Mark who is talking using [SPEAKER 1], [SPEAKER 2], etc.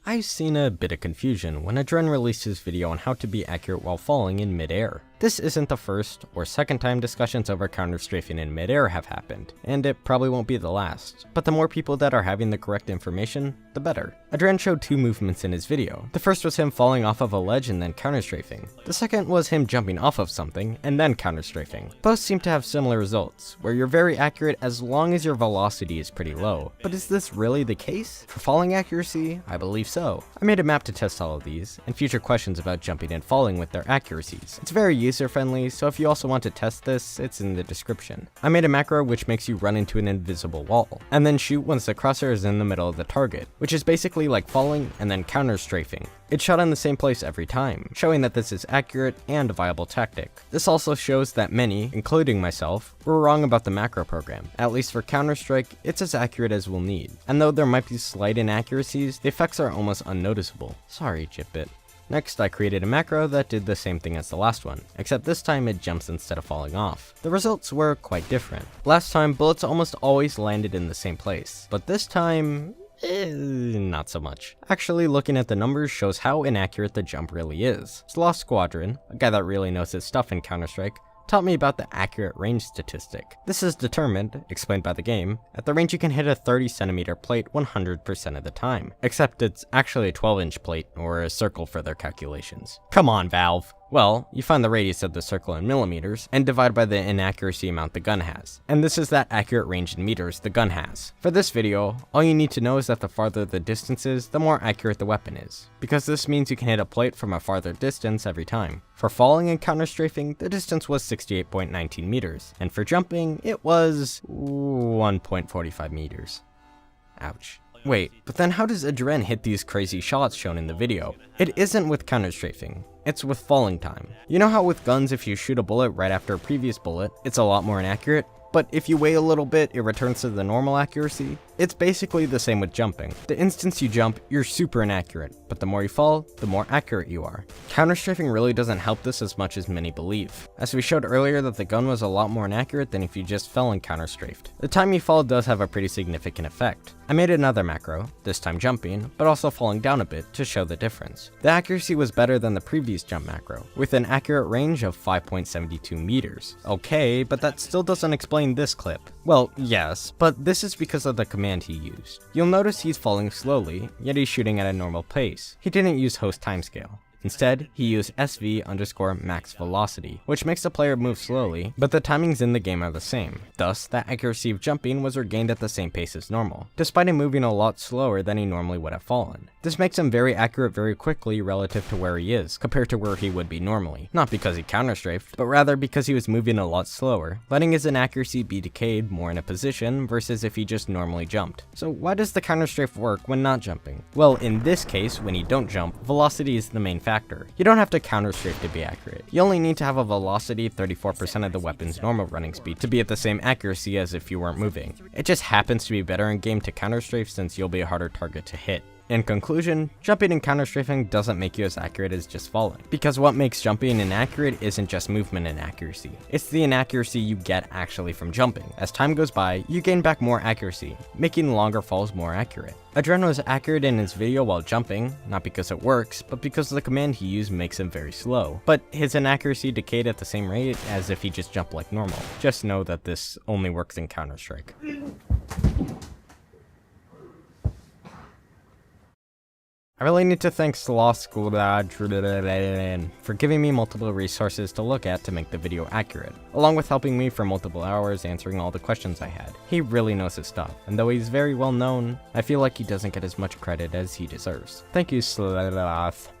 [SPEAKER 1] I've seen a bit of confusion when Adren released his video on how to be accurate while falling in mid-air. This isn't the first or second time discussions over counter-strafing in mid-air have happened, and it probably won't be the last, but the more people that are having the correct information, the better. Adren showed two movements in his video. The first was him falling off of a ledge and then counter-strafing. The second was him jumping off of something and then counter-strafing. Both seem to have similar results, where you're very accurate as long as your velocity is pretty low. But is this really the case? For falling accuracy, I believe so. I made a map to test all of these, and future questions about jumping and falling with their accuracies. It's very user-friendly, so if you also want to test this, it's in the description. I made a macro which makes you run into an invisible wall, and then shoot once the crosshair is in the middle of the target, which is basically like falling and then counter-strafing. It's shot in the same place every time, showing that this is accurate and a viable tactic. This also shows that many, including myself, were wrong about the macro program. At least for Counter-Strike, it's as accurate as we'll need. And though there might be slight inaccuracies, the effects are almost unnoticeable. Sorry, JitBit. Next, I created a macro that did the same thing as the last one, except this time it jumps instead of falling off. The results were quite different. Last time, bullets almost always landed in the same place, but this time, not so much. Actually, looking at the numbers shows how inaccurate the jump really is. SlothSquadron, a guy that really knows his stuff in Counter-Strike, taught me about the accurate range statistic. This is determined, explained by the game, at the range you can hit a 30cm plate 100% of the time, except it's actually a 12-inch plate, or a circle for their calculations. Come on, Valve! Well, you find the radius of the circle in millimeters, and divide by the inaccuracy amount the gun has. And this is that accurate range in meters the gun has. For this video, all you need to know is that the farther the distance is, the more accurate the weapon is, because this means you can hit a plate from a farther distance every time. For falling and counter-strafing, the distance was 68.19 meters, and for jumping, it was 1.45 meters. Ouch. Wait, but then how does Adren hit these crazy shots shown in the video? It isn't with counter-strafing, it's with falling time. You know how with guns if you shoot a bullet right after a previous bullet, it's a lot more inaccurate? But if you wait a little bit, it returns to the normal accuracy? It's basically the same with jumping. The instant you jump, you're super inaccurate, but the more you fall, the more accurate you are. Counter-strafing really doesn't help this as much as many believe, as we showed earlier that the gun was a lot more inaccurate than if you just fell and counter-strafed. The time you fall does have a pretty significant effect. I made another macro, this time jumping, but also falling down a bit to show the difference. The accuracy was better than the previous jump macro, with an accurate range of 5.72 meters. Okay, but that still doesn't explain this clip. Well, yes, but this is because of the command he used. You'll notice he's falling slowly, yet he's shooting at a normal pace. He didn't use host timescale. Instead, he used SV_max velocity, which makes the player move slowly, but the timings in the game are the same. Thus, the accuracy of jumping was regained at the same pace as normal, despite him moving a lot slower than he normally would have fallen. This makes him very accurate very quickly relative to where he is, compared to where he would be normally. Not because he counter-strafed, but rather because he was moving a lot slower, letting his inaccuracy be decayed more in a position versus if he just normally jumped. So why does the counter-strafe work when not jumping? Well, in this case, when you don't jump, velocity is the main factor. You don't have to counter-strafe to be accurate. You only need to have a velocity 34% of the weapon's normal running speed to be at the same accuracy as if you weren't moving. It just happens to be better in game to counter-strafe since you'll be a harder target to hit. In conclusion, jumping and counter-strafing doesn't make you as accurate as just falling, because what makes jumping inaccurate isn't just movement inaccuracy, it's the inaccuracy you get actually from jumping. As time goes by, you gain back more accuracy, making longer falls more accurate. Adren was accurate in his video while jumping, not because it works, but because the command he used makes him very slow. But his inaccuracy decayed at the same rate as if he just jumped like normal. Just know that this only works in Counter-Strike. I really need to thank SlothSquadron for giving me multiple resources to look at to make the video accurate, along with helping me for multiple hours answering all the questions I had. He really knows his stuff, and though he's very well known, I feel like he doesn't get as much credit as he deserves. Thank you, Sloth.